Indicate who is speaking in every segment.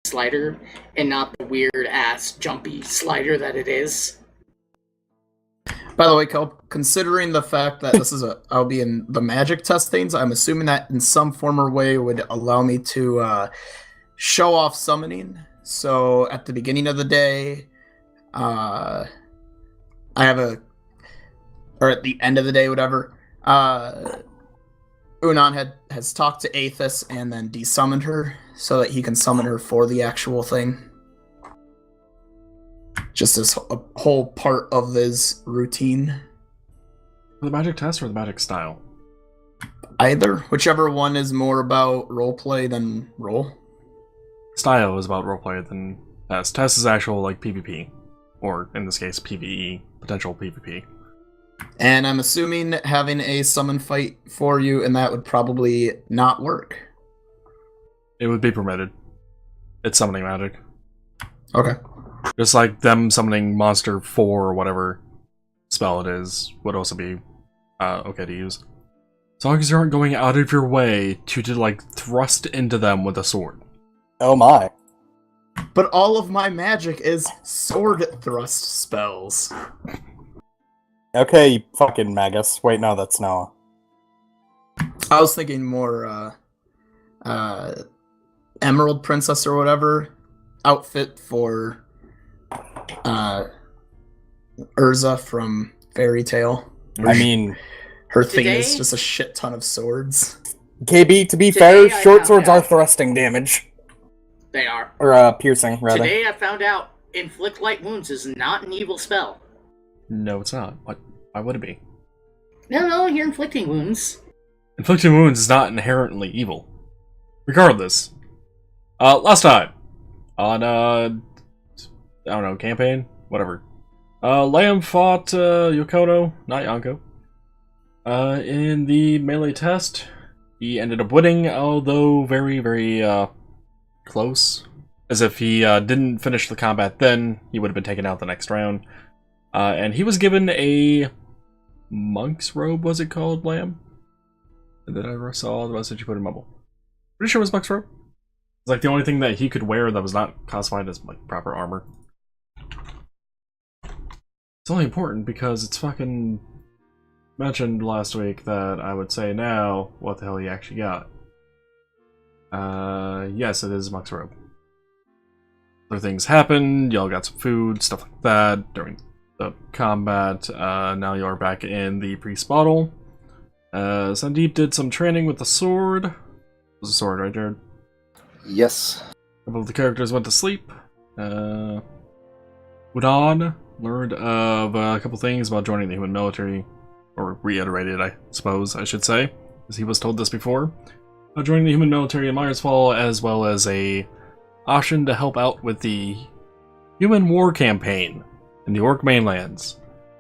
Speaker 1: slider and not the weird-ass jumpy slider that it is.
Speaker 2: By the way, Kelp, considering the fact that I'll be in the magic testings, I'm assuming that in some form or way would allow me to show off summoning. So at the beginning of the day, or at the end of the day, whatever, Unaan has talked to Aethys and then desummoned her so that he can summon her for the actual thing. Just as a whole part of this routine.
Speaker 3: The magic test or the magic style?
Speaker 2: Either. Whichever one is more about roleplay than role.
Speaker 3: Style is about roleplay than test. Test is actual, like, PvP. Or, in this case, PvE. Potential PvP.
Speaker 2: And I'm assuming having a summon fight for you, and that would probably not work.
Speaker 3: It would be permitted. It's summoning magic.
Speaker 2: Okay.
Speaker 3: Just like them summoning Monster 4 or whatever spell it is would also be okay to use. As long as you aren't going out of your way to like, thrust into them with a sword.
Speaker 4: Oh my.
Speaker 2: But all of my magic is sword thrust spells.
Speaker 4: Okay, you fucking Magus. Wait, no, that's Noah.
Speaker 2: I was thinking more, Emerald Princess or whatever outfit for Urza from Fairy Tale.
Speaker 4: I mean,
Speaker 2: her thing is just a shit ton of swords.
Speaker 4: KB, to be fair, short swords are thrusting damage.
Speaker 1: They are.
Speaker 4: Or, piercing, rather.
Speaker 1: Today I found out Inflict Light Wounds is not an evil spell.
Speaker 3: No, it's not. What? Why would it be?
Speaker 1: No, you're inflicting wounds.
Speaker 3: Inflicting wounds is not inherently evil. Regardless. Last time. On, I don't know, campaign? Whatever. Lamb fought, Yokono, not Yonko. In the melee test, he ended up winning, although very, very, close. As if he, didn't finish the combat then, he would have been taken out the next round. And he was given a monk's robe, was it called, Lamb? That I ever saw the message you put in Mumble. Pretty sure it was monk's robe. It's like the only thing that he could wear that was not classified as like proper armor. It's only important because it's fucking mentioned last week that I would say now what the hell he actually got. Yes, it is monk's robe. Other things happened, y'all got some food, stuff like that during the combat. Now you're back in the priest bottle. Saandip did some training with the sword. It was a sword, right, Jared?
Speaker 5: Yes.
Speaker 3: A couple of the characters went to sleep. Unaan learned of a couple things about joining the human military. Or reiterated, I suppose I should say, as he was told this before. Joining the human military in Myersfall, as well as a option to help out with the human war campaign in the Orc mainlands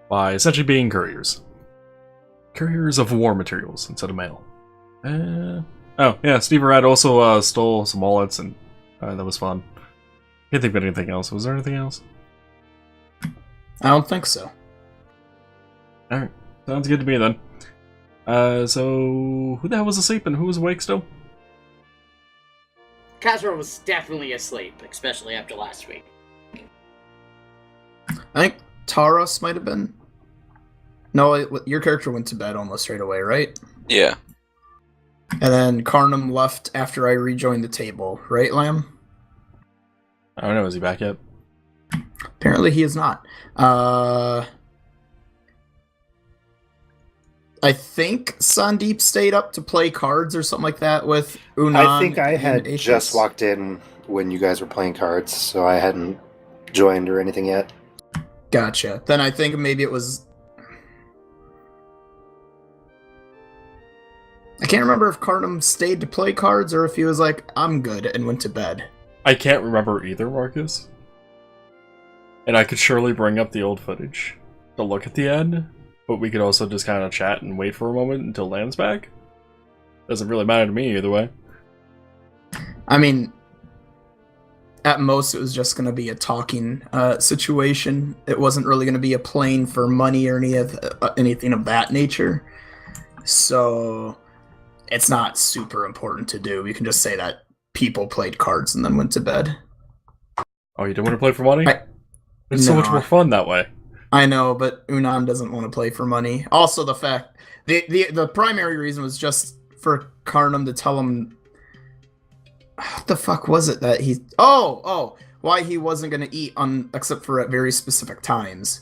Speaker 3: by essentially being couriers. Couriers of war materials instead of mail. Oh, yeah, Steve Arad also stole some wallets, and that was fun. Can't think of anything else. Was there anything else?
Speaker 2: I don't think so.
Speaker 3: Alright, sounds good to me then. So who the hell was asleep and who was awake still?
Speaker 1: Kazra was definitely asleep, especially after last week.
Speaker 2: I think Tarus might have been. No, your character went to bed almost straight away, right?
Speaker 5: Yeah.
Speaker 2: And then Karnam left after I rejoined the table, right, Lamb?
Speaker 3: I don't know, is he back yet?
Speaker 2: Apparently he is not. I think Saandip stayed up to play cards or something like that with Unaan.
Speaker 5: I think I had just walked in when you guys were playing cards, so I hadn't joined or anything yet.
Speaker 2: Gotcha. Then I think maybe it was... I can't remember if Karnam stayed to play cards or if he was like, I'm good, and went to bed.
Speaker 3: I can't remember either, Marcus. And I could surely bring up the old footage to look at the end, but we could also just kind of chat and wait for a moment until Lamb's back. Doesn't really matter to me either way.
Speaker 2: I mean, at most it was just going to be a talking situation. It wasn't really going to be a playing for money or anything of that nature. So it's not super important to do. You can just say that people played cards and then went to bed.
Speaker 3: Oh, you don't want to play for money?
Speaker 2: I-
Speaker 3: It's so
Speaker 2: No,
Speaker 3: much more fun that way.
Speaker 2: I know, but Unaan doesn't want to play for money. Also, the fact the primary reason was just for Karnam to tell him what the fuck was it that he why he wasn't gonna eat except for at very specific times.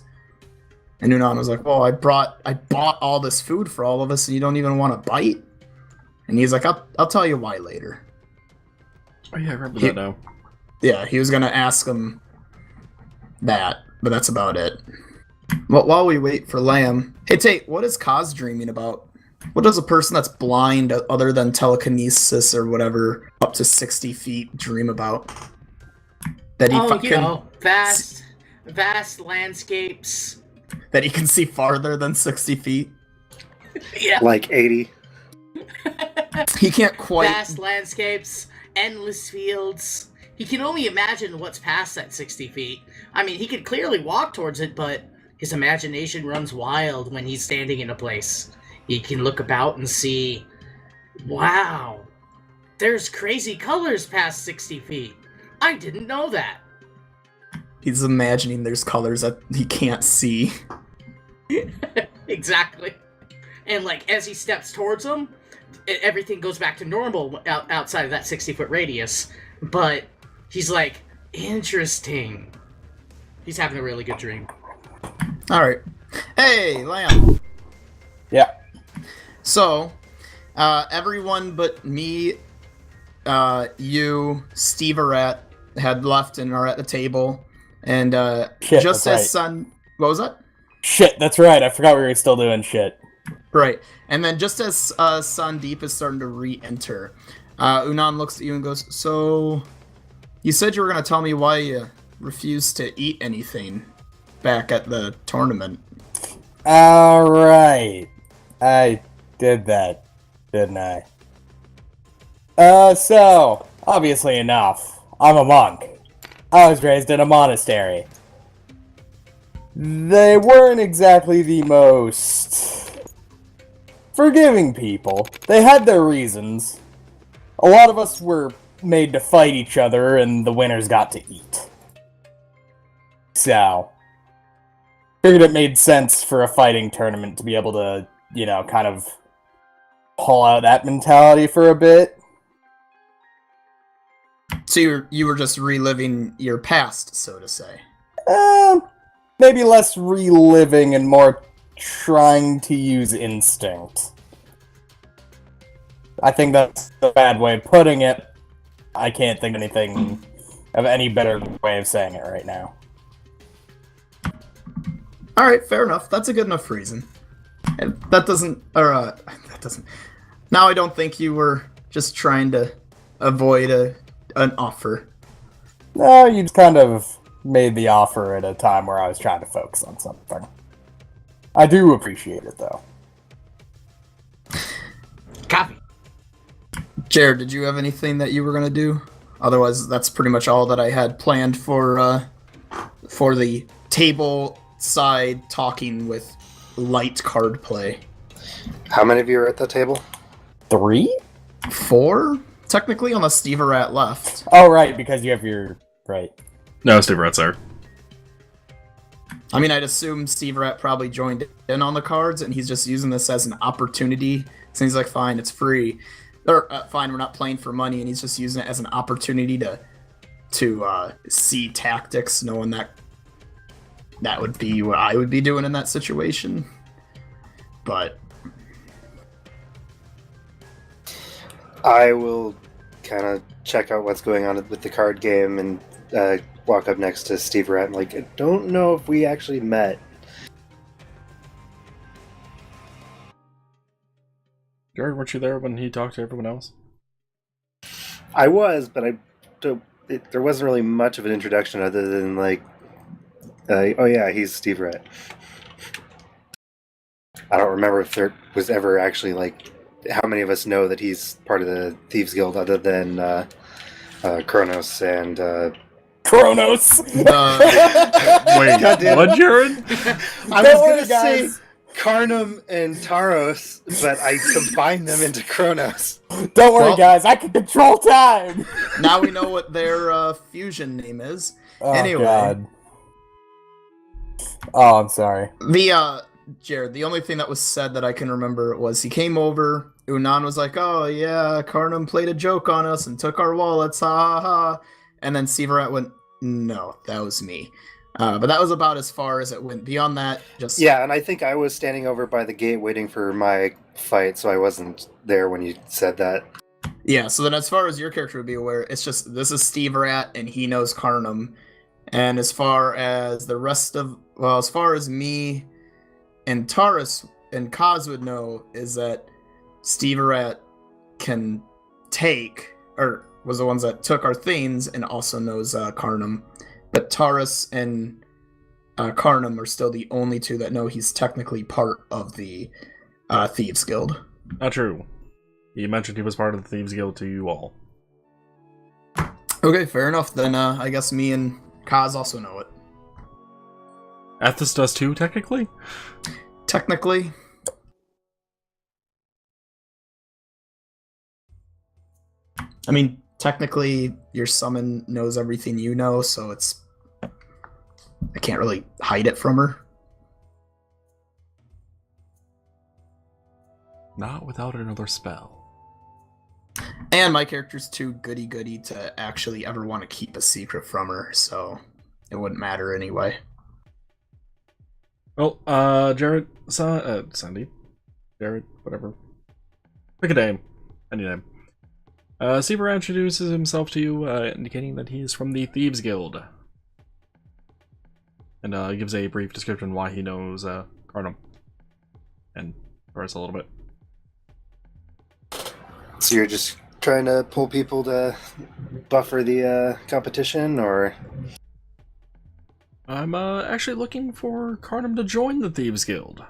Speaker 2: And Unaan was like, "Well, I bought all this food for all of us, and you don't even want to bite." And he's like, "I'll tell you why later."
Speaker 3: Oh yeah, I remember that now.
Speaker 2: Yeah, he was gonna ask him that, but that's about it. Well, while we wait for Lamb, hey Tate, what is Kaz dreaming about? What does a person that's blind, other than telekinesis or whatever, up to 60 feet dream about? That he
Speaker 1: vast landscapes.
Speaker 2: That he can see farther than 60 feet.
Speaker 1: Yeah.
Speaker 5: Like 80.
Speaker 2: He can't quite.
Speaker 1: Vast landscapes, endless fields. He can only imagine what's past that 60 feet. I mean, he could clearly walk towards it, but his imagination runs wild when he's standing in a place. He can look about and see, wow, there's crazy colors past 60 feet. I didn't know that.
Speaker 2: He's imagining there's colors that he can't see.
Speaker 1: Exactly. And like as he steps towards them, everything goes back to normal outside of that 60-foot radius. But he's like, interesting. He's having a really good dream.
Speaker 2: Alright. Hey, Lamb.
Speaker 4: Yeah.
Speaker 2: So, everyone but me, you, Steve Arat had left and are at the table. And
Speaker 4: Shit,
Speaker 2: just
Speaker 4: that's
Speaker 2: as Sun... What was that?
Speaker 4: Shit, that's right. I forgot we were still doing shit.
Speaker 2: Right. And then just as Saandip is starting to re-enter, Unaan looks at you and goes, "So, you said you were going to tell me why you refused to eat anything back at the tournament."
Speaker 4: Alright. I did that, didn't I? So, obviously enough, I'm a monk. I was raised in a monastery. They weren't exactly the most forgiving people. They had their reasons. A lot of us were made to fight each other, and the winners got to eat. So, figured it made sense for a fighting tournament to be able to, you know, kind of pull out that mentality for a bit.
Speaker 2: So you were just reliving your past, so to say.
Speaker 4: Maybe less reliving and more trying to use instinct. I think that's a bad way of putting it. I can't think of anything of any better way of saying it right now.
Speaker 2: Alright, fair enough. That's a good enough reason. And that doesn't... Now I don't think you were just trying to avoid an offer.
Speaker 4: No, you just kind of made the offer at a time where I was trying to focus on something. I do appreciate it, though.
Speaker 1: Copy.
Speaker 2: Jared, did you have anything that you were going to do? Otherwise, that's pretty much all that I had planned for the table side talking with light card play.
Speaker 5: How many of you are at the table?
Speaker 4: 3?
Speaker 2: 4? Technically, unless Steve Arat left.
Speaker 4: Oh, right, because you have your... Right.
Speaker 3: No, Steve Rat's there.
Speaker 2: I mean, I'd assume Steve Arat probably joined in on the cards, and he's just using this as an opportunity. So he's like, fine, it's free. Or, fine, we're not playing for money, and he's just using it as an opportunity to see tactics, knowing that would be what I would be doing in that situation. But
Speaker 5: I will kind of check out what's going on with the card game and walk up next to Steve Rat and like, I don't know if we actually met.
Speaker 3: Jared, weren't you there when he talked to everyone else?
Speaker 5: I was, but there wasn't really much of an introduction other than like, oh yeah, he's Steve Rat. I don't remember if there was ever actually like how many of us know that he's part of the Thieves Guild other than Kronos and
Speaker 4: Kronos!
Speaker 3: Wait, what, Jared?
Speaker 5: I was gonna say Karnam and Taros, but I combined them into Kronos.
Speaker 4: Don't worry,
Speaker 2: Well-
Speaker 4: guys. I can control time.
Speaker 2: Now we know what their fusion name is.
Speaker 4: Oh,
Speaker 2: Anyway.
Speaker 4: God. Oh, I'm sorry.
Speaker 2: Jared, the only thing that was said that I can remember was he came over, Unaan was like, oh yeah, Karnam played a joke on us and took our wallets, ha ha ha. And then Severat went, no, that was me. But that was about as far as it went. Beyond that, just...
Speaker 5: Yeah, and I think I was standing over by the gate waiting for my fight, so I wasn't there when you said that.
Speaker 2: Yeah, so then as far as your character would be aware, it's just, this is Severat and he knows Karnam. And as far as the rest of, well, as far as me and Tarus and Kaz would know, is that Severat can take, or was the ones that took our things and also knows Karnam. But Tarus and Karnam are still the only two that know he's technically part of the Thieves Guild.
Speaker 3: Not true. He mentioned he was part of the Thieves Guild to you all.
Speaker 2: Okay, fair enough. Then I guess me and Kaz also know it.
Speaker 3: Athos does too, technically?
Speaker 2: Technically. I mean, technically, your summon knows everything you know, so it's... I can't really hide it from her.
Speaker 3: Not without another spell.
Speaker 2: And my character's too goody-goody to actually ever want to keep a secret from her, so it wouldn't matter anyway.
Speaker 3: Well, Jared, Saandip, Jared, whatever. Pick a name. Any name. Seaver introduces himself to you, indicating that he is from the Thieves Guild. And gives a brief description why he knows Karnam. And Taurus a little bit.
Speaker 5: So you're just trying to pull people to buffer the competition, or?
Speaker 3: I'm actually looking for Karnam to join the Thieves Guild.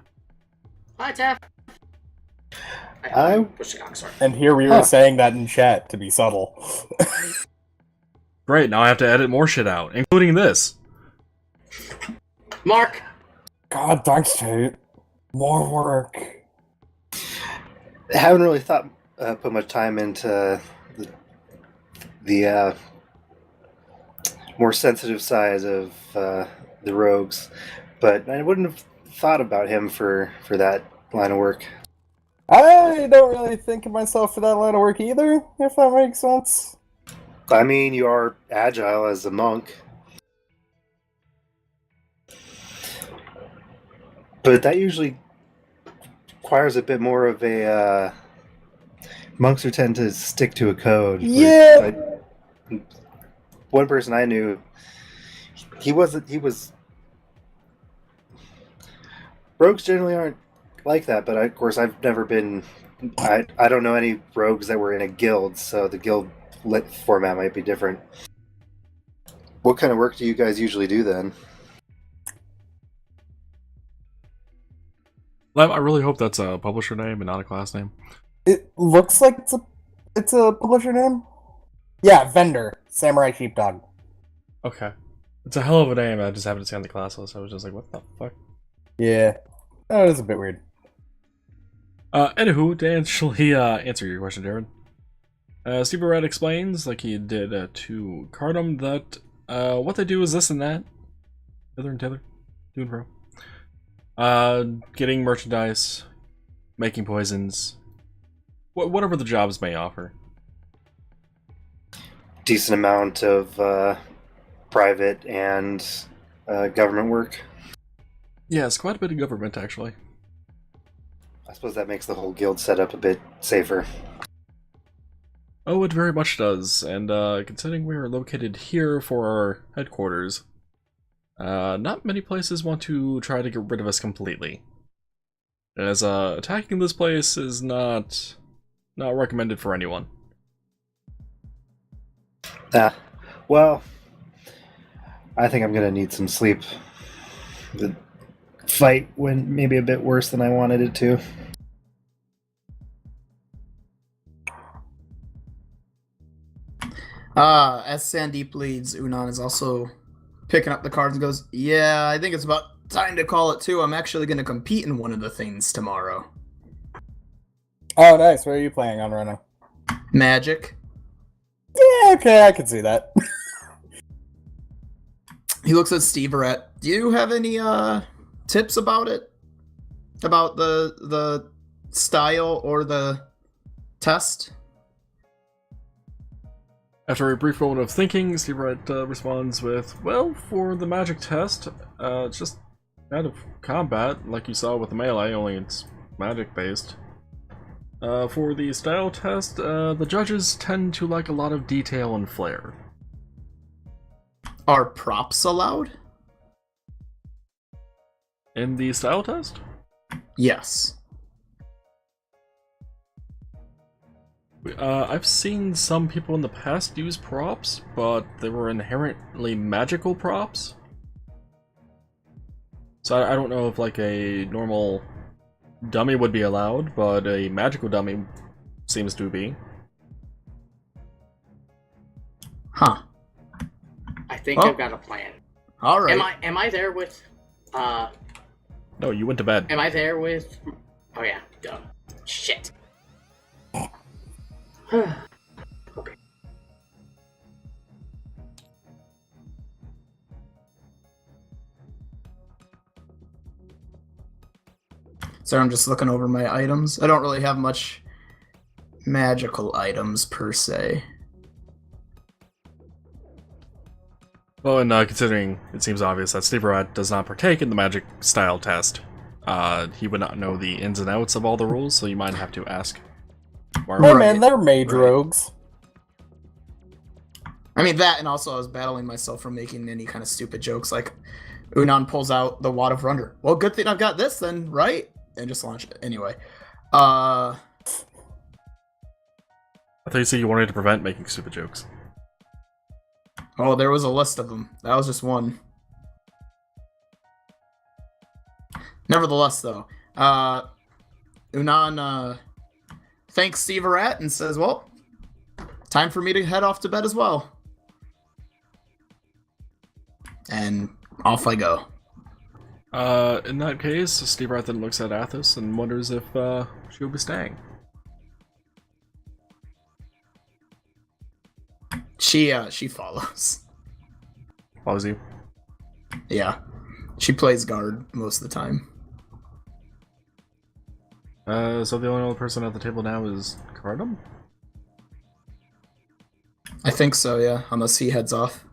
Speaker 1: Hi, Taff.
Speaker 5: I-
Speaker 1: Push the sorry.
Speaker 4: And here we were saying that in chat to be subtle.
Speaker 3: Great, now I have to edit more shit out, including this.
Speaker 1: Mark.
Speaker 4: God, thanks, Tate. More work.
Speaker 5: I haven't really put much time into the more sensitive side of the rogues, but I wouldn't have thought about him for that line of work.
Speaker 4: I don't really think of myself for that line of work either, if that makes sense.
Speaker 5: I mean, you are agile as a monk, but that usually requires a bit more of a monks who tend to stick to a code.
Speaker 4: Yeah.
Speaker 5: One person I knew, he was rogues generally aren't like that, but of course I've never been, I don't know any rogues that were in a guild, so the guild lit format might be different. What kind of work do you guys usually do then?
Speaker 3: Lem, I really hope that's a publisher name and not a class name.
Speaker 4: It looks like it's a publisher name. Yeah, vendor. Samurai Sheepdog.
Speaker 3: Okay. It's a hell of a name, I just happened to see on the class list. I was just like, what the fuck?
Speaker 4: Yeah. That is a bit weird.
Speaker 3: Anywho, to actually answer your question, Darren. Super Red explains, like he did to Karnam, that what they do is this and that. Tether and tether. Doing pro. Getting merchandise, making poisons, whatever the jobs may offer.
Speaker 5: Decent amount of private and government work.
Speaker 3: Yes, quite a bit of government, actually.
Speaker 5: I suppose that makes the whole guild setup a bit safer.
Speaker 3: Oh, it very much does, and considering we are located here for our headquarters, not many places want to try to get rid of us completely. As attacking this place is not recommended for anyone.
Speaker 5: Well, I think I'm gonna need some sleep. The fight went maybe a bit worse than I wanted it to.
Speaker 2: As Saandip leads, Unaan is also picking up the cards and goes, yeah, I think it's about time to call it too. I'm actually going to compete in one of the things tomorrow.
Speaker 4: Oh, nice. What are you playing on right now?
Speaker 2: Magic.
Speaker 4: Yeah, okay, I can see that.
Speaker 2: He looks at Steve Arrett. Do you have any tips about it? About the style or the test?
Speaker 3: After a brief moment of thinking, Steve Wright responds with, well, for the magic test, it's just kind of combat, like you saw with the melee, only it's magic-based. For the style test, the judges tend to like a lot of detail and flair.
Speaker 2: Are props allowed?
Speaker 3: In the style test?
Speaker 2: Yes.
Speaker 3: I've seen some people in the past use props, but they were inherently magical props. So I don't know if like a normal dummy would be allowed, but a magical dummy seems to be.
Speaker 2: Huh.
Speaker 1: I think I've got a plan.
Speaker 2: All right.
Speaker 1: Am I there with?
Speaker 3: No, you went to bed.
Speaker 1: Am I there with? Oh yeah, duh. Shit. Okay.
Speaker 2: So I'm just looking over my items. I don't really have much magical items per se.
Speaker 3: Well, and considering it seems obvious that Steve Rat does not partake in the magic style test, he would not know the ins and outs of all the rules, so you might have to ask.
Speaker 4: Hey
Speaker 2: Right.
Speaker 4: man, they're mage
Speaker 2: Right.
Speaker 4: rogues.
Speaker 2: I mean that, and also I was battling myself from making any kind of stupid jokes like Unaan pulls out the Wad of Wonder. Well, good thing I've got this then, right? And just launch it. Anyway.
Speaker 3: I thought you said you wanted to prevent making stupid jokes.
Speaker 2: Oh, there was a list of them. That was just one. Nevertheless, though, Unaan thanks Steve Arat and says, well, time for me to head off to bed as well. And off I go.
Speaker 3: In that case, Steve Rat then looks at Athos and wonders if she'll be staying.
Speaker 2: She follows.
Speaker 3: Follows you.
Speaker 2: Yeah. She plays guard most of the time.
Speaker 3: So the only other person at the table now is Cardum?
Speaker 2: I think so, yeah. Unless he heads off.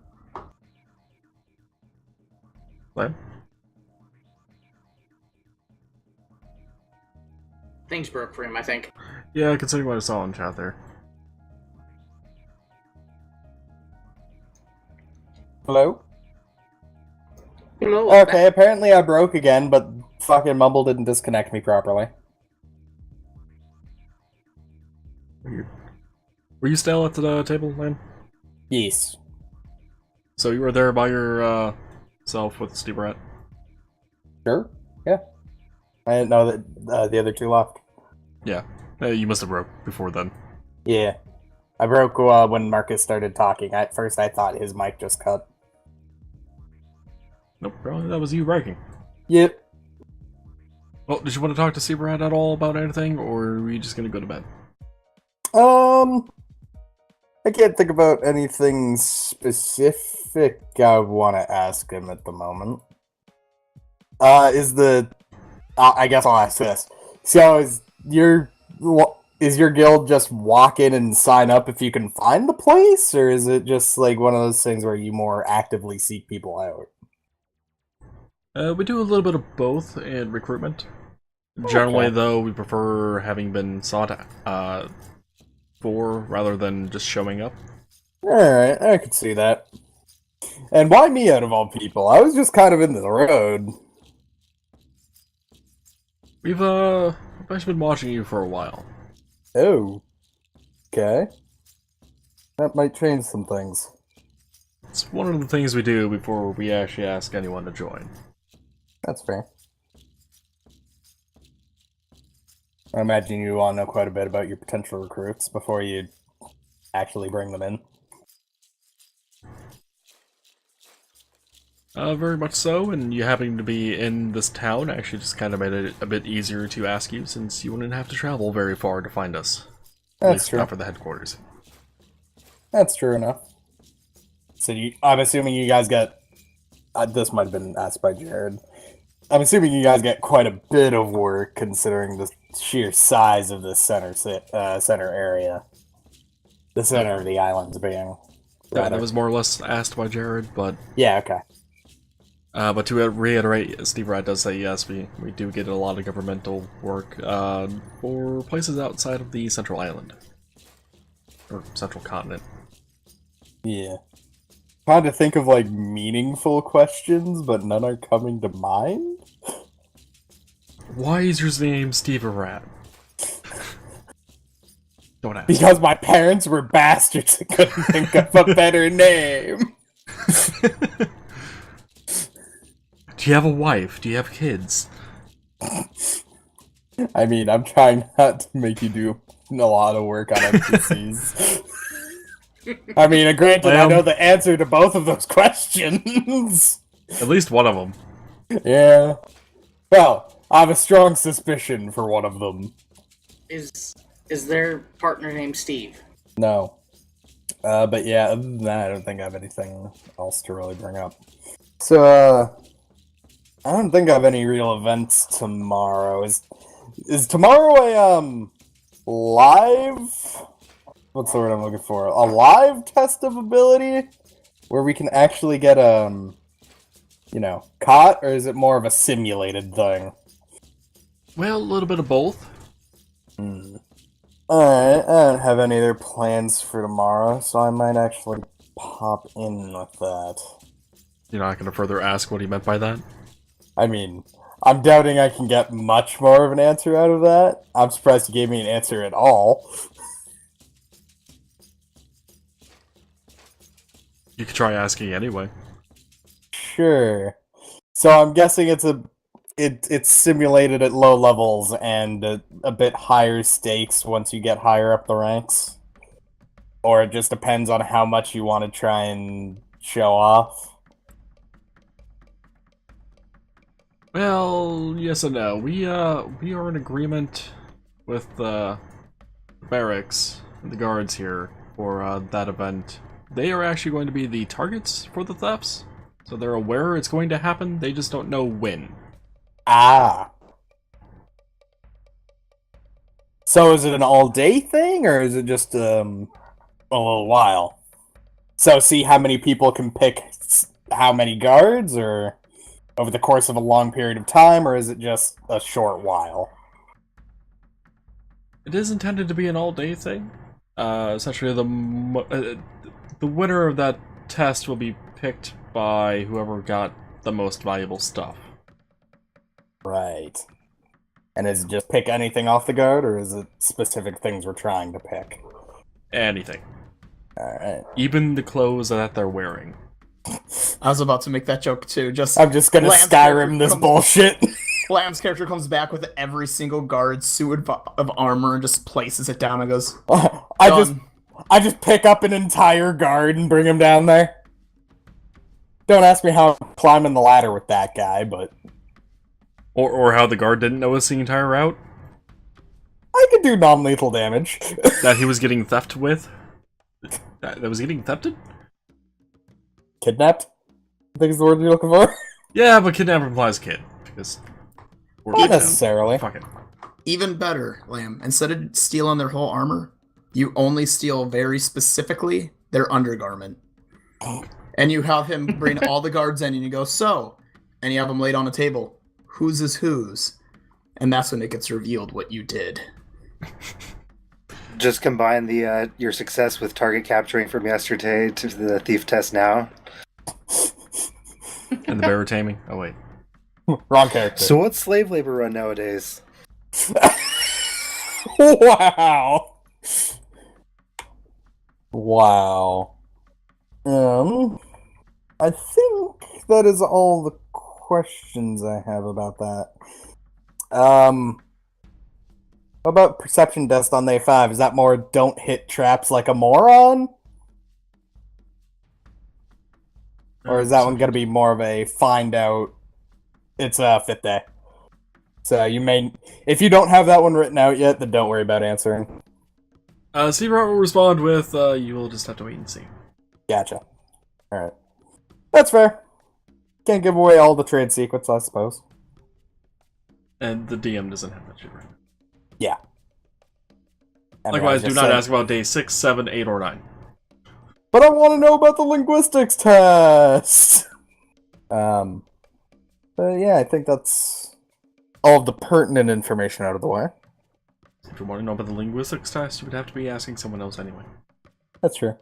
Speaker 3: Lamb?
Speaker 1: Things broke for him, I think.
Speaker 3: Yeah, considering what I saw in chat there.
Speaker 4: Hello?
Speaker 1: Hello.
Speaker 4: Okay, apparently I broke again, but fucking Mumble didn't disconnect me properly.
Speaker 3: Weird. Were you still at the table, Lamb?
Speaker 4: Yes.
Speaker 3: So you were there by yourself with Steve Rat?
Speaker 4: Sure? Yeah. I didn't know that the other two left.
Speaker 3: Yeah. You must have broke before then.
Speaker 4: Yeah. I broke when Marcus started talking. At first I thought his mic just cut.
Speaker 3: Nope, probably that was you breaking.
Speaker 4: Yep.
Speaker 3: Well, did you want to talk to Steve Rat at all about anything, or were you just gonna go to bed?
Speaker 4: I can't think about anything specific I want to ask him at the moment. I guess I'll ask this. So is your guild just walk in and sign up if you can find the place, or is it just like one of those things where you more actively seek people out?
Speaker 3: We do a little bit of both in recruitment. Generally,
Speaker 4: Okay.
Speaker 3: though, we prefer having been sought for rather than just showing up.
Speaker 4: Alright, I could see that. And why me out of all people? I was just kind of in the road.
Speaker 3: We've actually been watching you for a while.
Speaker 4: Oh. Okay. That might change some things.
Speaker 3: It's one of the things we do before we actually ask anyone to join.
Speaker 4: That's fair. I imagine you all know quite a bit about your potential recruits before you actually bring them in.
Speaker 3: Very much so, and you happening to be in this town actually just kind of made it a bit easier to ask you, since you wouldn't have to travel very far to find us. At
Speaker 4: That's
Speaker 3: least
Speaker 4: true.
Speaker 3: not for the headquarters.
Speaker 4: That's true enough. So I'm assuming you guys get... this might have been asked by Jared. I'm assuming you guys get quite a bit of work, considering the sheer size of the center area. The center of the islands being...
Speaker 3: That was more or less asked by Jared, but...
Speaker 4: Yeah, okay.
Speaker 3: But to reiterate, Steve Wright does say yes, we do get a lot of governmental work for places outside of the Central Island. Or Central Continent.
Speaker 4: Yeah. Trying to think of, like, meaningful questions, but none are coming to mind?
Speaker 3: Why is your name Steve Rat? Don't ask.
Speaker 4: Because my parents were bastards and couldn't think of a better name.
Speaker 3: Do you have a wife? Do you have kids?
Speaker 4: I mean, I'm trying not to make you do a lot of work on NPCs. I mean, granted, I know the answer to both of those questions.
Speaker 3: At least one of them.
Speaker 4: Yeah. Well, I have a strong suspicion for one of them.
Speaker 1: Is their partner named Steve?
Speaker 4: No. But yeah, other than that, I don't think I have anything else to really bring up. So, I don't think I have any real events tomorrow. Is tomorrow a, live... What's the word I'm looking for? A live test of ability? Where we can actually get, caught? Or is it more of a simulated thing?
Speaker 3: Well, a little bit of both.
Speaker 4: Alright, I don't have any other plans for tomorrow, so I might actually pop in with that.
Speaker 3: You're not going to further ask what he meant by that?
Speaker 4: I mean, I'm doubting I can get much more of an answer out of that. I'm surprised he gave me an answer at all.
Speaker 3: You could try asking anyway.
Speaker 4: Sure. So I'm guessing it's simulated at low levels and a bit higher stakes once you get higher up the ranks? Or it just depends on how much you want to try and show off?
Speaker 3: Well, yes and no. We are in agreement with the barracks and the guards here for that event. They are actually going to be the targets for the thefts, so they're aware it's going to happen, they just don't know when.
Speaker 4: Ah. So is it an all-day thing, or is it just a little while? So see how many people can pick how many guards, or over the course of a long period of time, or is it just a short while?
Speaker 3: It is intended to be an all-day thing. Essentially, the winner of that test will be picked by whoever got the most valuable stuff.
Speaker 4: Right. And is it just pick anything off the guard, or is it specific things we're trying to pick?
Speaker 3: Anything.
Speaker 4: Alright.
Speaker 3: Even the clothes that they're wearing.
Speaker 2: I was about to make that joke too.
Speaker 4: I'm just gonna
Speaker 2: Lance
Speaker 4: Skyrim this bullshit.
Speaker 2: Lamb's character comes back with every single guard's suit of armor and just places it down and goes,
Speaker 4: I just pick up an entire guard and bring him down there. Don't ask me how I'm climbing the ladder with that guy, but...
Speaker 3: Or how the guard didn't know us the entire route?
Speaker 4: I could do non-lethal damage.
Speaker 3: That he was getting theft with? That was getting thefted?
Speaker 4: Kidnapped? I think is the word you're looking for.
Speaker 3: Yeah, but kidnap implies kid. Because...
Speaker 4: Not necessarily.
Speaker 3: Fuck it.
Speaker 2: even better, Lamb. Instead of stealing their whole armor, you only steal very specifically their undergarment. And you have him bring all the guards in and you go, so, and you have them laid on a table. Whose is whose? And that's when it gets revealed what you did.
Speaker 5: Just combine the your success with target capturing from yesterday to the thief test now.
Speaker 3: And the bear taming. Oh wait,
Speaker 4: Wrong character.
Speaker 5: So what's slave labor run nowadays?
Speaker 4: Wow. Wow. I think that is all the questions I have about that. What about perception test on day 5? Is that more don't hit traps like a moron? Or is that one going to be more of a find out? It's a 5th day. So you may, if you don't have that one written out yet, then don't worry about answering.
Speaker 3: Steve Rott will respond with, you will just have to wait and see.
Speaker 4: Gotcha. Alright. That's fair. Can't give away all the trade secrets, I suppose.
Speaker 3: And the DM doesn't have that shit right.
Speaker 4: Yeah.
Speaker 3: Likewise, do not ask about day 6, 7, 8, or 9.
Speaker 4: But I want to know about the linguistics test! But yeah, I think that's all of the pertinent information out of the way.
Speaker 3: If you want to know about the linguistics test, you would have to be asking someone else anyway.
Speaker 4: That's true.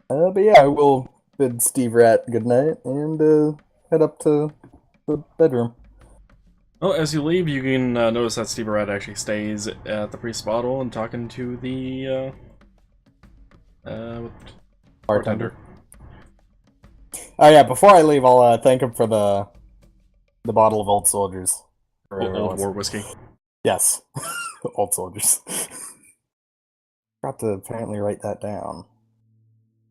Speaker 4: But yeah, I will bid Steve Rat good night and head up to the bedroom.
Speaker 3: Well, as you leave, you can notice that Steve Rat actually stays at the priest's bottle and talking to the bartender.
Speaker 4: Oh yeah, before I leave, I'll thank him for the bottle of Old Soldiers.
Speaker 3: Old War whiskey.
Speaker 4: Yes, Old Soldiers. Got to apparently write that down.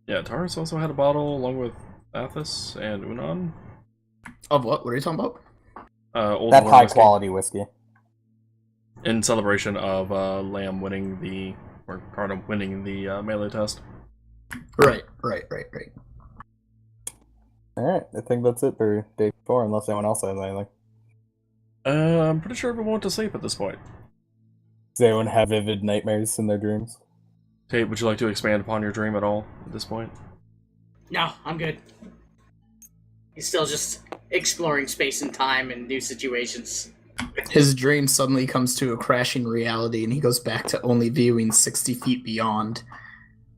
Speaker 3: Yeah, Tarus also had a bottle along with Athos and Unaan.
Speaker 2: Of what? What are you talking about?
Speaker 3: Old
Speaker 4: That
Speaker 3: War
Speaker 4: high
Speaker 3: whiskey.
Speaker 4: quality whiskey.
Speaker 3: In celebration of Lamb winning the melee test.
Speaker 2: Right.
Speaker 4: Alright, I think that's it for day 4, unless anyone else has anything.
Speaker 3: I'm pretty sure everyone went to sleep at this point.
Speaker 4: Does anyone have vivid nightmares in their dreams?
Speaker 3: Tate, would you like to expand upon your dream at all at this point?
Speaker 1: No, I'm good. He's still just exploring space and time and new situations.
Speaker 2: His dream suddenly comes to a crashing reality, and he goes back to only viewing 60 feet beyond.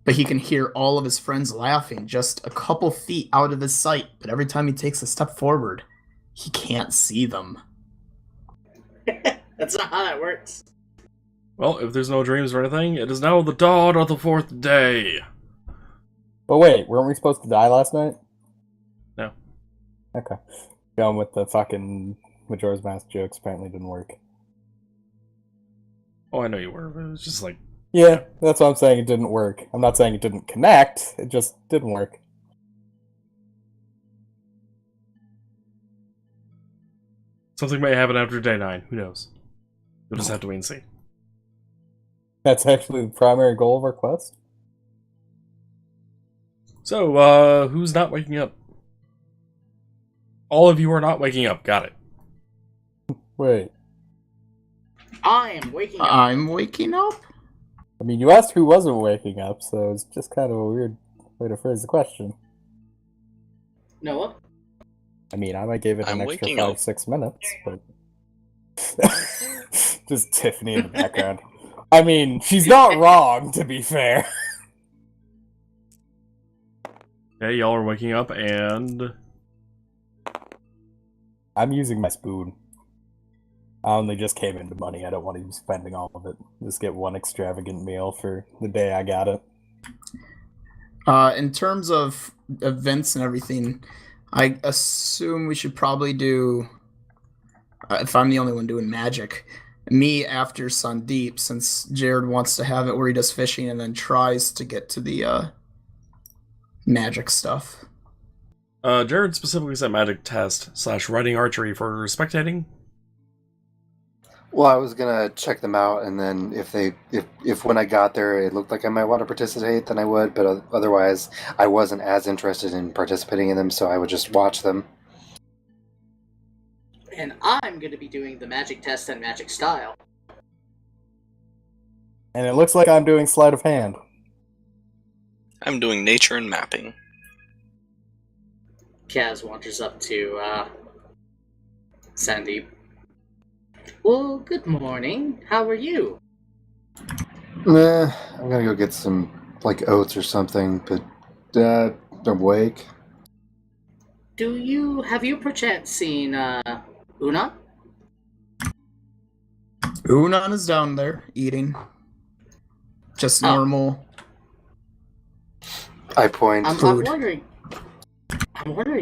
Speaker 2: But he can hear all of his friends laughing just a couple feet out of his sight, but every time he takes a step forward, he can't see them.
Speaker 1: That's not how that works.
Speaker 3: Well, if there's no dreams or anything, it is now the dawn of the 4th day.
Speaker 4: But wait, weren't we supposed to die last night?
Speaker 3: No.
Speaker 4: Okay. Going with the fucking Majora's Mask jokes apparently didn't work.
Speaker 3: Oh, I know you were, but it was just like...
Speaker 4: Yeah, that's what I'm saying, it didn't work. I'm not saying it didn't connect, it just didn't work.
Speaker 3: Something may happen after day 9, who knows? You'll just have to wait and see.
Speaker 4: That's actually the primary goal of our quest?
Speaker 3: So, who's not waking up? All of you are not waking up, got it.
Speaker 4: Wait.
Speaker 1: I am waking up.
Speaker 2: I'm waking up?
Speaker 4: I mean, you asked who wasn't waking up, so it's just kind of a weird way to phrase the question.
Speaker 1: Noah?
Speaker 4: I mean, I might give it an
Speaker 6: I'm
Speaker 4: extra
Speaker 6: waking up.
Speaker 4: 5-6 minutes, but... just Tiffany in the background. I mean, she's not wrong, to be fair.
Speaker 3: Okay, y'all are waking up, and...
Speaker 4: I'm using my spoon. I only just came into money. I don't want to be spending all of it. Just get one extravagant meal for the day I got it.
Speaker 2: In terms of events and everything, I assume we should probably do, if I'm the only one doing magic, me after Saandip, since Jared wants to have it where he does fishing and then tries to get to the magic stuff.
Speaker 3: Jared specifically said magic test / writing archery for spectating.
Speaker 5: Well, I was gonna check them out, and then if when I got there it looked like I might want to participate, then I would. But otherwise, I wasn't as interested in participating in them, so I would just watch them.
Speaker 1: And I'm going to be doing the magic test and magic style.
Speaker 4: And it looks like I'm doing sleight of hand.
Speaker 6: I'm doing nature and mapping.
Speaker 1: Kaz wanders up to Saandip. Well, good morning. How are you?
Speaker 5: Nah, I'm gonna go get some like oats or something, but I'm awake.
Speaker 1: Have you perchance seen Unaan?
Speaker 2: Unaan is down there eating. Just normal.
Speaker 5: I point.
Speaker 1: I'm
Speaker 2: Food.
Speaker 1: wondering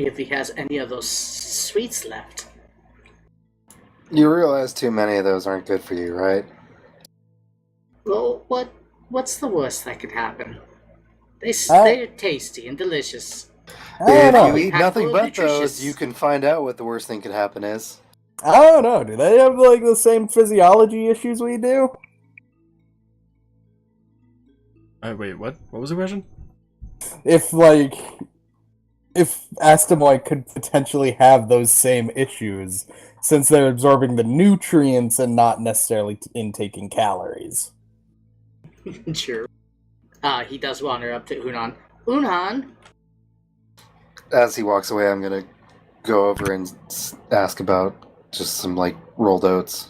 Speaker 1: if he has any of those sweets left.
Speaker 5: You realize too many of those aren't good for you, right?
Speaker 1: Well, what's the worst that could happen? They're tasty and delicious.
Speaker 4: I don't
Speaker 5: If
Speaker 4: know.
Speaker 5: you eat nothing
Speaker 1: Impactful
Speaker 5: but
Speaker 1: nutritious.
Speaker 5: those, you can find out what the worst thing could happen is.
Speaker 4: I don't know. Do they have like the same physiology issues we do?
Speaker 3: Wait, what? What was the question?
Speaker 4: If Astomoi could potentially have those same issues, since they're absorbing the nutrients and not necessarily intaking calories.
Speaker 1: Sure. He does wander up to Unaan. Unaan!
Speaker 5: As he walks away, I'm gonna go over and ask about just some like rolled oats.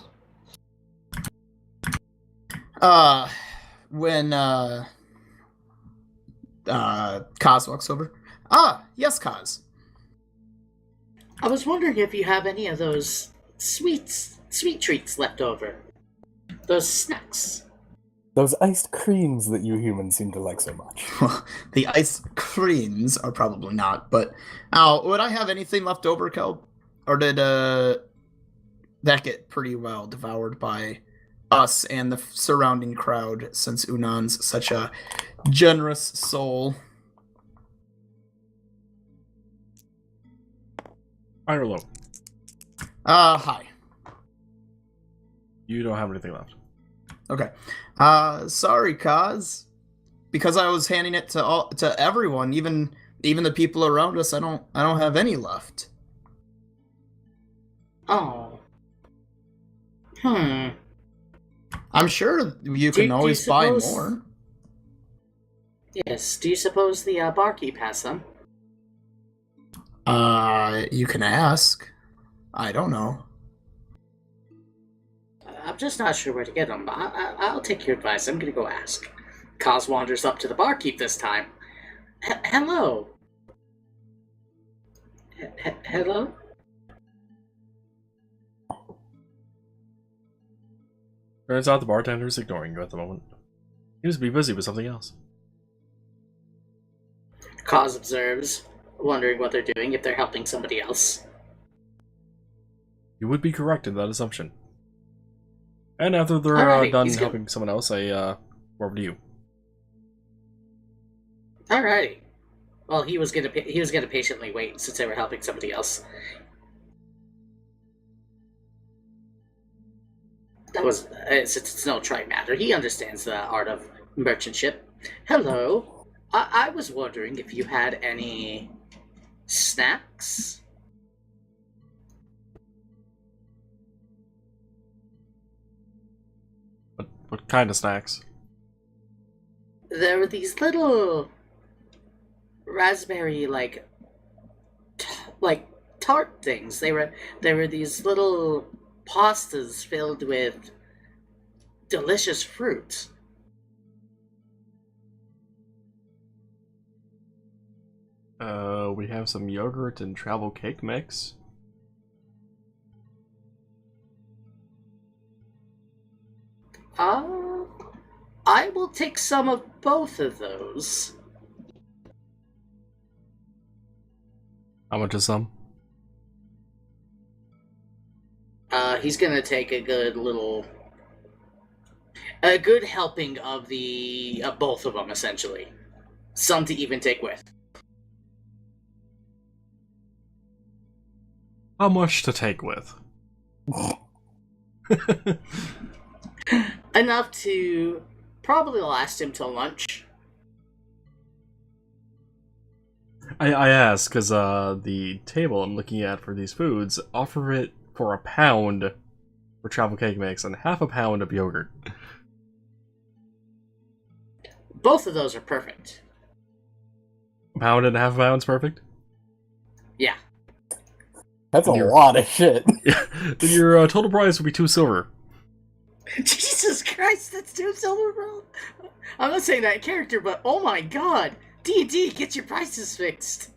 Speaker 2: When Kaz walks over. Yes, Kaz.
Speaker 1: I was wondering if you have any of those sweet treats left over. Those snacks.
Speaker 4: Those iced creams that you humans seem to like so much.
Speaker 2: The ice creams are probably not, but would I have anything left over, Kelp? Or did that get pretty well devoured by us and the surrounding crowd, since Unaan's such a generous soul?
Speaker 3: High or low?
Speaker 2: Hi.
Speaker 3: You don't have anything left.
Speaker 2: Okay. Sorry, Kaz. Because I was handing it to everyone, even the people around us. I don't have any left.
Speaker 1: Oh.
Speaker 2: I'm sure you can always buy more.
Speaker 1: Yes. Do you suppose the barkeep has some?
Speaker 2: You can ask. I don't know.
Speaker 1: I'm just not sure where to get them. I'll take your advice. I'm gonna go ask. Kaz wanders up to the barkeep this time. Hello. Hello?
Speaker 3: Turns out the bartender's ignoring you at the moment. He must be busy with something else.
Speaker 1: Kaz observes, wondering what they're doing, if they're helping somebody else.
Speaker 3: You would be correct in that assumption. And after they're
Speaker 1: Alrighty,
Speaker 3: done
Speaker 1: he's
Speaker 3: helping someone else, I over to you.
Speaker 1: Alrighty. Well, he was gonna patiently wait since they were helping somebody else. That was since it's no trite matter. He understands the art of merchantship. Hello. I was wondering if you had any snacks.
Speaker 3: What kind of snacks?
Speaker 1: There were these little raspberry tart things. They were these little pastas filled with delicious fruit.
Speaker 3: We have some yogurt and travel cake mix.
Speaker 1: I will take some of both of those.
Speaker 3: How much is some?
Speaker 1: He's gonna take a good helping of both of them, essentially. Some to even take with.
Speaker 3: How much to take with?
Speaker 1: Enough to probably last him till lunch.
Speaker 3: I ask because the table I'm looking at for these foods offer it for £1 for travel cake mix and half a pound of yogurt.
Speaker 1: Both of those are perfect.
Speaker 3: £1 and half a pound's perfect?
Speaker 1: Yeah.
Speaker 4: That's a lot of shit.
Speaker 3: Yeah. Then your total price would be 2 silver.
Speaker 1: Jesus Christ, that's 2 silver, bro. I'm not saying that in character, but oh my god. D&D, get your prices fixed.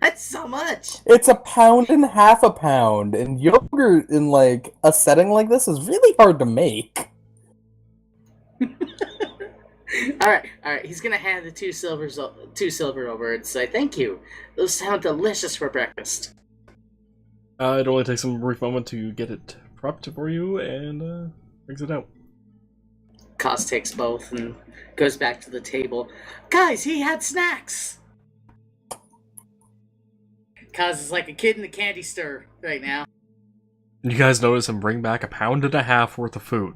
Speaker 1: That's so much.
Speaker 4: It's £1 and half a pound, and yogurt in like a setting like this is really hard to make.
Speaker 1: Alright. He's gonna hand the 2 silver over and say, thank you. Those sound delicious for breakfast.
Speaker 3: It only takes a brief moment to get it prepped for you and brings it out.
Speaker 1: Kaz takes both and goes back to the table. Guys, he had snacks! Kaz is like a kid in the candy store right now.
Speaker 3: You guys notice him bring back 1.5 pounds worth of food.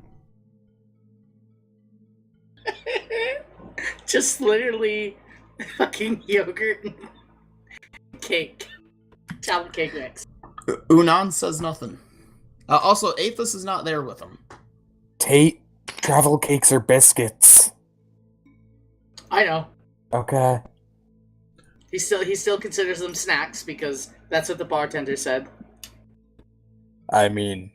Speaker 1: Just literally fucking yogurt and cake. Chocolate cake mix.
Speaker 2: Unaan says nothing. Also, Aethys is not there with him.
Speaker 4: Tate, travel cakes or biscuits?
Speaker 1: I know.
Speaker 4: Okay.
Speaker 1: He still considers them snacks because that's what the bartender said.
Speaker 4: I mean,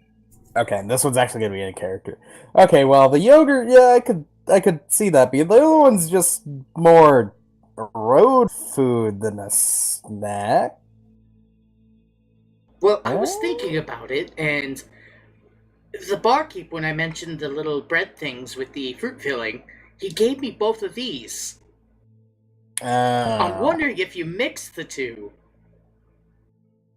Speaker 4: okay, this one's actually gonna be in character. Okay, well, the yogurt, yeah, I could see that. But the other one's just more road food than a snack.
Speaker 1: Well, I was thinking about it, and the barkeep, when I mentioned the little bread things with the fruit filling, he gave me both of these. I'm wondering if you mix the two.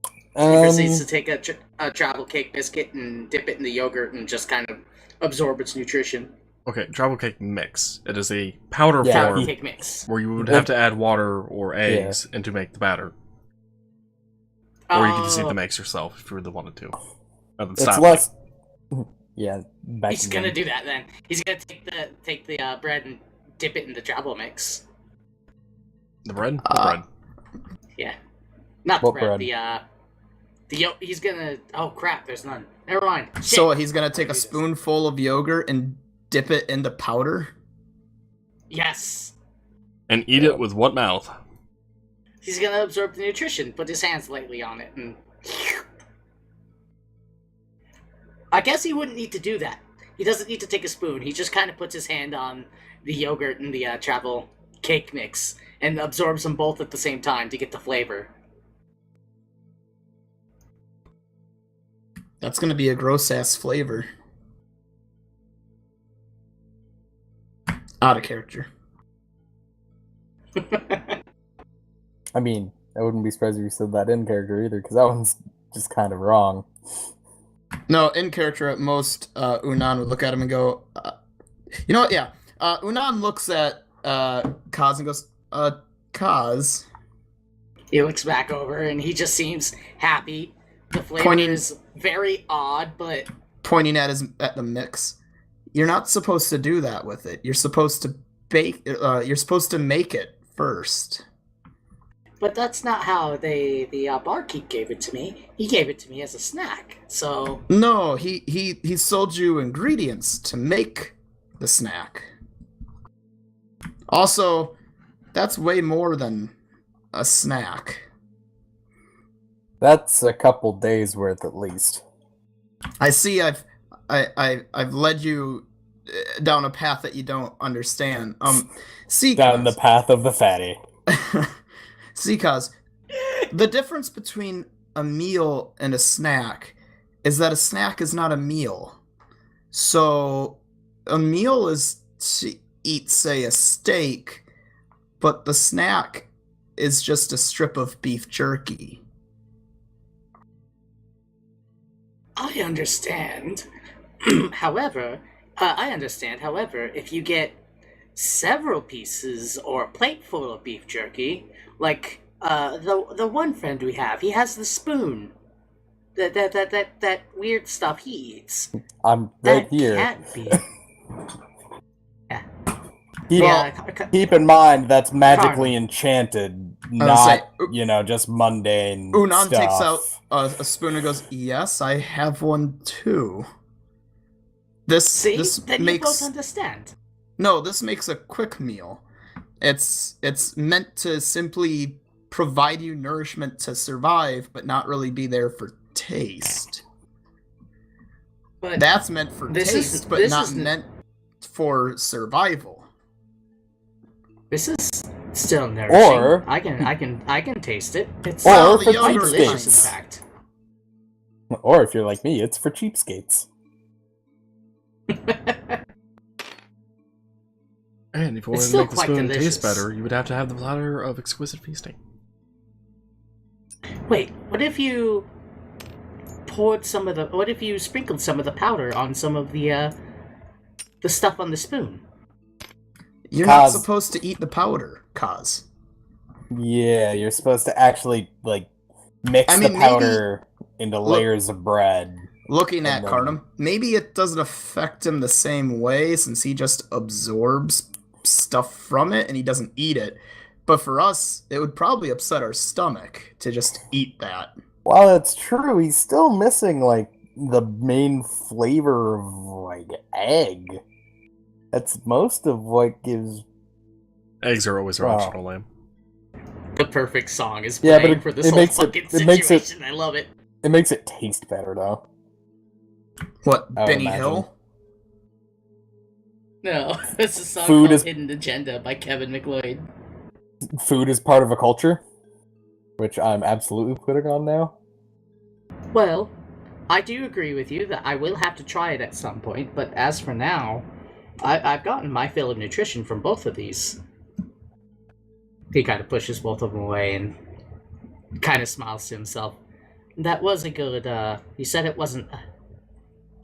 Speaker 1: He proceeds to take a travel cake biscuit and dip it in the yogurt and just kind of absorb its nutrition.
Speaker 3: Okay, travel cake mix. It is a powder
Speaker 1: Travel
Speaker 3: form
Speaker 1: cake mix.
Speaker 3: where you would have to add water or eggs and to make the batter. Or you can just eat the mix yourself if you really wanted to.
Speaker 4: It's less. Yeah,
Speaker 1: he's gonna do that then. He's gonna take the bread and dip it in the travel mix.
Speaker 3: The bread? The bread.
Speaker 1: Yeah, not the bread.
Speaker 4: Bread?
Speaker 1: He's gonna. Oh crap! There's none. Never mind. Shit.
Speaker 2: So he's gonna take a spoonful of yogurt and dip it into powder?
Speaker 1: Yes.
Speaker 3: And eat it with what mouth?
Speaker 1: He's gonna absorb the nutrition, put his hands lightly on it, and... I guess he wouldn't need to do that. He doesn't need to take a spoon. He just kind of puts his hand on the yogurt and the travel cake mix and absorbs them both at the same time to get the flavor.
Speaker 2: That's gonna be a gross-ass flavor. Out of character.
Speaker 4: I mean, I wouldn't be surprised if you said that in character either, because that one's just kind of wrong.
Speaker 2: No, in character at most, Unaan would look at him and go, you know what, yeah. Unaan looks at Kaz and goes, Kaz.
Speaker 1: He looks back over and he just seems happy. The flavor is very odd, but...
Speaker 2: Pointing at the mix. You're not supposed to do that with it. You're supposed to you're supposed to make it first.
Speaker 1: But that's not how the barkeep gave it to me. He gave it to me as a snack, so...
Speaker 2: No, he sold you ingredients to make the snack. Also, that's way more than a snack.
Speaker 4: That's a couple days worth at least.
Speaker 2: I see I've led you down a path that you don't understand. See,
Speaker 4: Down the path of the fatty.
Speaker 2: See, Kaz, the difference between a meal and a snack is that a snack is not a meal. So, a meal is to eat, say, a steak, but the snack is just a strip of beef jerky.
Speaker 1: I understand. However, if you get several pieces or a plate full of beef jerky, like the one friend we have, he has the spoon. That weird stuff he eats.
Speaker 4: I'm right
Speaker 1: that
Speaker 4: here.
Speaker 1: Can't be.
Speaker 4: Keep in mind that's magically enchanted, not just mundane.
Speaker 2: Unaan
Speaker 4: stuff.
Speaker 2: takes out a spoon and goes, "Yes, I have one too." This
Speaker 1: Then
Speaker 2: makes
Speaker 1: you both understand.
Speaker 2: No, this makes a quick meal. It's meant to simply provide you nourishment to survive, but not really be there for taste.
Speaker 1: But
Speaker 2: that's meant for taste, but not meant for survival.
Speaker 1: This is still nourishing.
Speaker 4: Or
Speaker 1: I can taste it. It's
Speaker 4: or for
Speaker 1: quite delicious, in
Speaker 4: cheapskates.
Speaker 1: fact.
Speaker 4: Or if you're like me, it's for cheapskates.
Speaker 3: And if you wanted
Speaker 1: It's
Speaker 3: to
Speaker 1: still
Speaker 3: make the
Speaker 1: quite
Speaker 3: spoon
Speaker 1: delicious.
Speaker 3: taste better, you would have to have the platter of exquisite feasting.
Speaker 1: Wait, what if you what if you sprinkled some of the powder on some of the stuff on the spoon?
Speaker 2: You're not supposed to eat the powder, Kaz.
Speaker 4: Yeah, you're supposed to actually Mix
Speaker 2: I mean,
Speaker 4: the powder into layers of bread.
Speaker 2: Looking at
Speaker 4: then-
Speaker 2: Carnum, maybe it doesn't affect him the same way since he just absorbs stuff from it and he doesn't eat it. But for us, it would probably upset our stomach to just eat that.
Speaker 4: While it's true, he's still missing, like, the main flavor of, like, egg. That's most of what gives...
Speaker 3: Eggs are always
Speaker 4: Wow.
Speaker 3: optional, Lamb.
Speaker 1: The perfect song is
Speaker 4: Yeah,
Speaker 1: playing
Speaker 4: but
Speaker 1: for this
Speaker 4: it
Speaker 1: whole
Speaker 4: makes it-
Speaker 1: fucking
Speaker 4: it makes it-
Speaker 1: situation. I love it.
Speaker 4: It makes it taste better, though.
Speaker 2: What,
Speaker 4: I would
Speaker 2: Benny
Speaker 4: imagine.
Speaker 2: Hill?
Speaker 1: No, this is a song
Speaker 4: Food
Speaker 1: called
Speaker 4: is-
Speaker 1: Hidden Agenda by Kevin MacLeod.
Speaker 4: Food is part of a culture, which I'm absolutely putting on now.
Speaker 1: Well, I do agree with you that I will have to try it at some point, but as for now, I've gotten my fill of nutrition from both of these. He kind of pushes both of them away and kind of smiles to himself. That was a good, he said it wasn't,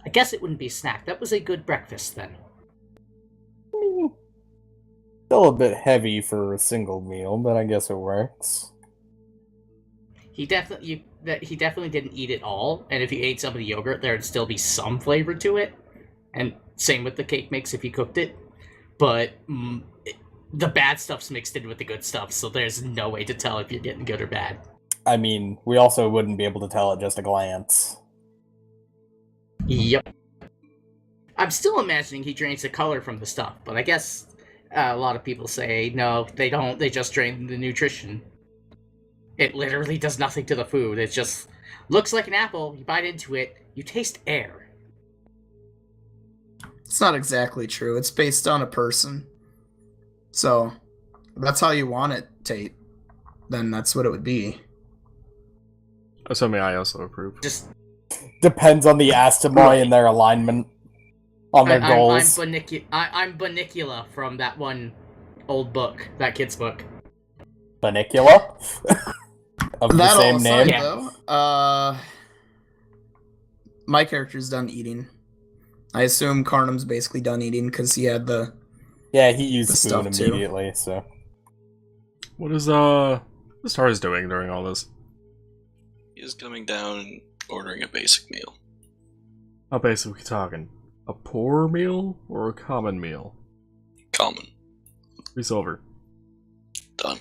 Speaker 1: I guess it wouldn't be a snack. That was a good breakfast then.
Speaker 4: Still a bit heavy for a single meal, but I guess it works.
Speaker 1: He definitely didn't eat it all, and if you ate some of the yogurt, there'd still be some flavor to it. And same with the cake mix if you cooked it. But the bad stuff's mixed in with the good stuff, so there's no way to tell if you're getting good or bad.
Speaker 4: I mean, we also wouldn't be able to tell at just a glance.
Speaker 1: Yep. I'm still imagining he drains the color from the stuff, but I guess a lot of people say no, they don't. They just drain the nutrition. It literally does nothing to the food. It just looks like an apple. You bite into it, you taste air.
Speaker 2: It's not exactly true. It's based on a person. So, if that's how you want it, Tate, then that's what it would be.
Speaker 3: Assuming I also approve.
Speaker 1: Just
Speaker 4: Depends on the Astomoi and their alignment on their goals.
Speaker 1: I'm Banicula from that one old book, that kid's book.
Speaker 4: Banicula? Of the
Speaker 2: That
Speaker 4: same
Speaker 2: all
Speaker 4: name?
Speaker 2: aside,
Speaker 1: Yeah.
Speaker 2: though, my character's done eating. I assume Carnum's basically done eating because he had the...
Speaker 4: Yeah, he used
Speaker 2: The
Speaker 4: spoon
Speaker 2: stuff, too.
Speaker 4: immediately, so...
Speaker 3: What is Tarus doing during all this?
Speaker 6: He is coming down and ordering a basic meal.
Speaker 3: How basic are we talking? A poor meal or a common meal?
Speaker 6: Common.
Speaker 3: 3 silver.
Speaker 6: Done.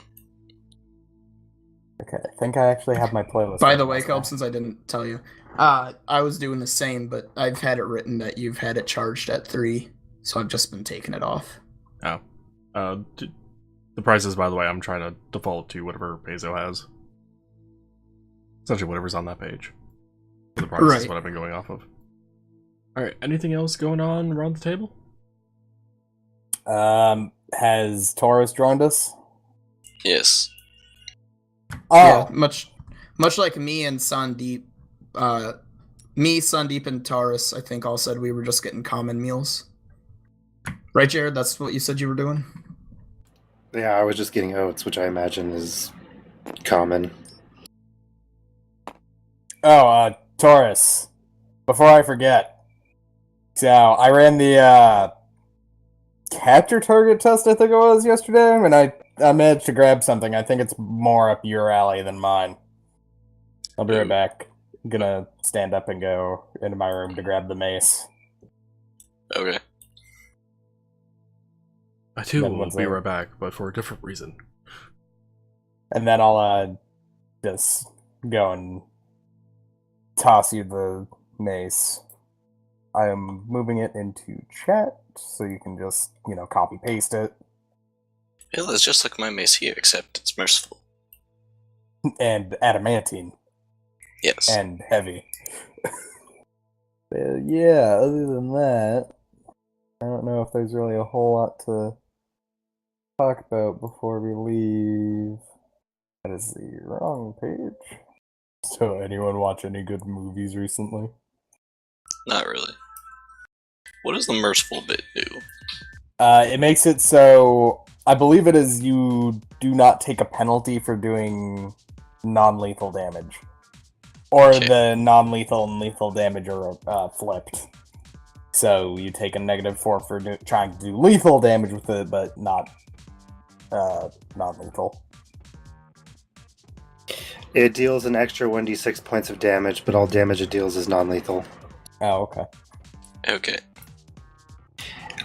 Speaker 4: Okay, I think I actually have my playlist.
Speaker 2: By the way,
Speaker 4: open.
Speaker 2: Kelp, since I didn't tell you, I was doing the same, but I've had it written that you've had it charged at 3, so I've just been taking it off.
Speaker 3: Oh. The prices, by the way, I'm trying to default to whatever Peso has. Essentially whatever's on that page. The price is
Speaker 2: Right.
Speaker 3: what I've been going off of. Alright, anything else going on around the table?
Speaker 4: Has Taurus joined us?
Speaker 6: Yes.
Speaker 4: Oh,
Speaker 2: Yeah, much like me and Saandip, Saandip, and Tarus, I think all said we were just getting common meals. Right, Jared? That's what you said you were doing?
Speaker 5: Yeah, I was just getting oats, which I imagine is common.
Speaker 4: Taurus. Before I forget. So, I ran the, capture target test, I think it was, yesterday, and I managed to grab something. I think it's more up your alley than mine. I'll be right back. I'm gonna stand up and go into my room to grab the mace.
Speaker 6: Okay.
Speaker 3: I too
Speaker 4: Then
Speaker 3: will
Speaker 4: what's
Speaker 3: be
Speaker 4: that?
Speaker 3: right back, but for a different reason.
Speaker 4: And then I'll, just go and toss you the mace. I am moving it into chat, so you can just, copy paste it.
Speaker 6: It is just like my mace here, except it's merciful.
Speaker 4: And adamantine.
Speaker 6: Yes.
Speaker 4: And heavy. But yeah, other than that, I don't know if there's really a whole lot to talk about before we leave. That is the wrong page. So, anyone watch any good movies recently?
Speaker 6: Not really. What does the merciful bit do?
Speaker 4: It makes it so, I believe it is you do not take a penalty for doing non-lethal damage. Or
Speaker 6: Okay.
Speaker 4: the non-lethal and lethal damage are flipped. So you take a -4 for trying to do lethal damage with it, but not non-lethal.
Speaker 5: It deals an extra 1d6 points of damage, but all damage it deals is non-lethal.
Speaker 4: Oh, okay.
Speaker 6: Okay.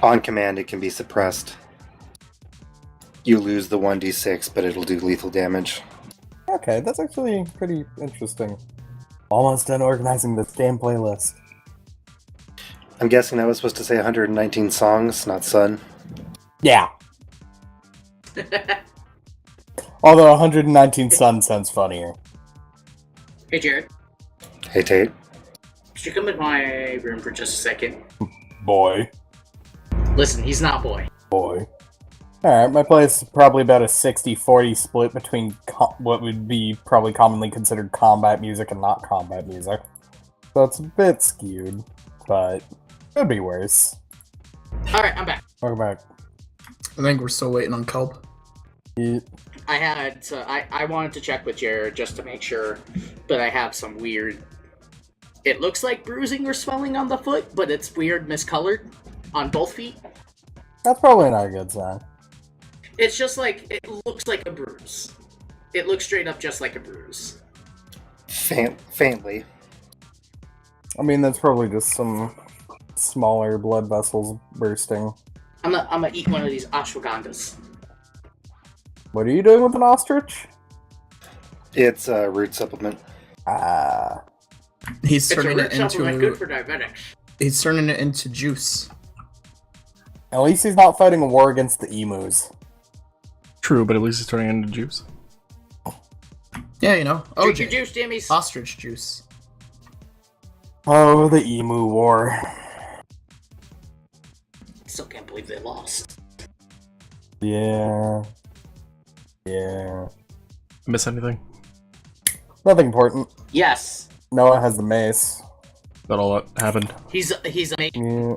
Speaker 5: On command, it can be suppressed. You lose the 1d6, but it'll do lethal damage.
Speaker 4: Okay, that's actually pretty interesting. Almost done organizing this damn playlist.
Speaker 5: I'm guessing that was supposed to say 119 songs, not sun.
Speaker 4: Yeah. Although 119 Sun sounds funnier.
Speaker 1: Hey, Jared.
Speaker 5: Hey, Tate.
Speaker 1: Could you come in my room for just a second?
Speaker 4: Boy.
Speaker 1: Listen, he's not boy.
Speaker 4: Boy. Alright, my playlist is probably about a 60-40 split between what would be probably commonly considered combat music and not combat music. So it's a bit skewed, but could be worse.
Speaker 1: Alright, I'm back.
Speaker 4: Welcome back.
Speaker 2: I think we're still waiting on Kelp.
Speaker 1: I wanted to check with Jared just to make sure, but I have some weird... It looks like bruising or swelling on the foot, but it's weird miscolored on both feet.
Speaker 4: That's probably not a good sign.
Speaker 1: It's just like, it looks like a bruise. It looks straight up just like a bruise.
Speaker 5: Faintly.
Speaker 4: I mean, that's probably just some smaller blood vessels bursting.
Speaker 1: I'm gonna eat one of these ashwagandhas.
Speaker 4: What are you doing with an ostrich?
Speaker 5: It's a root supplement.
Speaker 4: Ah.
Speaker 2: He's
Speaker 1: It's a
Speaker 2: turning
Speaker 1: root
Speaker 2: it into
Speaker 1: supplement good for diabetics.
Speaker 2: He's turning it into juice.
Speaker 4: At least he's not fighting a war against the emus.
Speaker 3: True, but at least it's turning into juice.
Speaker 2: Yeah, you know.
Speaker 1: Drink your
Speaker 2: OJ.
Speaker 1: juice, Dimmies.
Speaker 2: Ostrich juice.
Speaker 4: Oh, the emu war.
Speaker 1: Still can't believe they lost.
Speaker 4: Yeah. Yeah.
Speaker 3: Miss anything?
Speaker 4: Nothing important.
Speaker 1: Yes.
Speaker 4: Noah has the mace.
Speaker 3: That all that happened.
Speaker 1: He's amazing.
Speaker 4: Yeah.